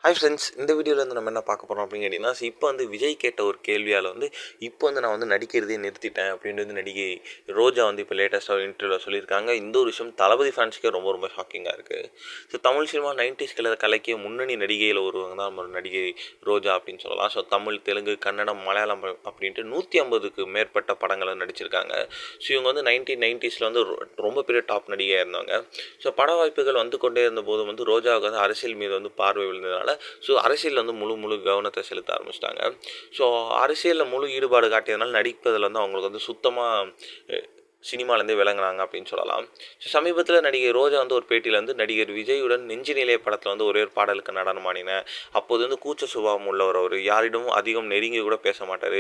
Hi friends, இந்த வீடியோவில் வந்து நம்ம என்ன பார்க்க போகிறோம் அப்படின்னு கேட்டிங்கன்னா, இப்போ வந்து விஜய் கேட்ட ஒரு கேள்வியால் வந்து இப்போ வந்து நான் வந்து நடிக்கிறதே நிறுத்திட்டேன் அப்படின்னு வந்து நடிகை ரோஜா வந்து இப்போ லேட்டஸ்ட்டாக ஒரு இன்டர்வியூவில் சொல்லியிருக்காங்க. இந்த ஒரு விஷயம் தளபதி ஃபேன்ஸுக்கே ரொம்ப ரொம்ப ஷாக்கிங்காக இருக்குது. ஸோ தமிழ் சினிமா 90s கலைக்கிய முன்னணி நடிகையில் ஒருவங்க தான் நம்ம நடிகை ரோஜா அப்படின்னு சொல்லலாம். ஸோ தமிழ், தெலுங்கு, கன்னடம், மலையாளம் அப்படின்ட்டு 150க்கு மேற்பட்ட படங்களை நடிச்சிருக்காங்க. ஸோ இவங்க வந்து 1990s வந்து ரொம்ப பெரிய டாப் நடிகையாக இருந்தாங்க. ஸோ பட வாய்ப்புகள் வந்து கொண்டே இருந்தபோது வந்து ரோஜாவுக்கு வந்து அரசியல் மீது வந்து பார்வை விழுந்ததுனால ஸோ அரசியலில் வந்து முழு கவனத்தை செலுத்த ஆரம்பிச்சிட்டாங்க. ஸோ அரசியலில் முழு ஈடுபாடு காட்டியதுனால நடிப்பதில் வந்து அவங்களுக்கு வந்து சுத்தமாக சினிமாலேருந்தே விளங்குனாங்க அப்படின்னு சொல்லலாம். ஸோ சமீபத்தில் நடிகை ரோஜா வந்து ஒரு பேட்டியில் வந்து நடிகர் விஜயுடன் நெஞ்சு நிலைய படத்தில் வந்து ஒரே ஒரு பாடலுக்கு நடனம் ஆடினேன். அப்போது வந்து கூச்ச சுபாவம் உள்ளவர், அவர் யாரிடமும் அதிகம் நெருங்கி கூட பேச மாட்டார்.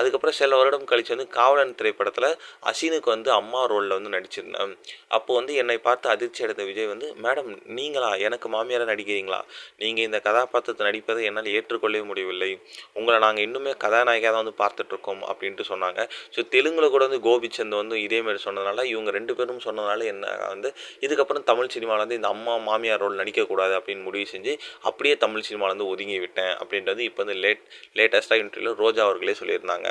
அதுக்கப்புறம் சில வருடம் கழித்து வந்து காவலன் திரைப்படத்தில் அசினுக்கு வந்து அம்மா ரோலில் வந்து நடிச்சிருந்தேன். அப்போது வந்து என்னை பார்த்து அதிர்ச்சி அடைந்த விஜய் வந்து, மேடம் நீங்களா எனக்கு மாமியாராக நடிக்கிறீங்களா? நீங்கள் இந்த கதாபாத்திரத்தை நடிப்பதை என்னால் ஏற்றுக்கொள்ளவே முடியவில்லை. உங்களை நாங்கள் இன்னுமே கதாநாயகியாக தான் வந்து பார்த்துட்ருக்கோம் அப்படின்ட்டு சொன்னாங்க. ஸோ தெலுங்கில் கூட வந்து கோபிச்சந்த் வந்து இதே மாதிரி சொன்னதுனால, இவங்க 2 பேரும் சொன்னதுனால என்ன வந்து இதுக்கப்புறம் தமிழ் சினிமாவில் வந்து இந்த அம்மா மாமியார் ரோல் நடிக்கக்கூடாது அப்படின்னு முடிவு செஞ்சு அப்படியே தமிழ் சினிமாவில் வந்து ஒதுங்கி விட்டேன் அப்படின்றது இப்போ வந்து லேட்டஸ்ட்டாக இன்டர்வியூவில் ரோஜா அவர்களே சொல்லியிருந்தாங்க.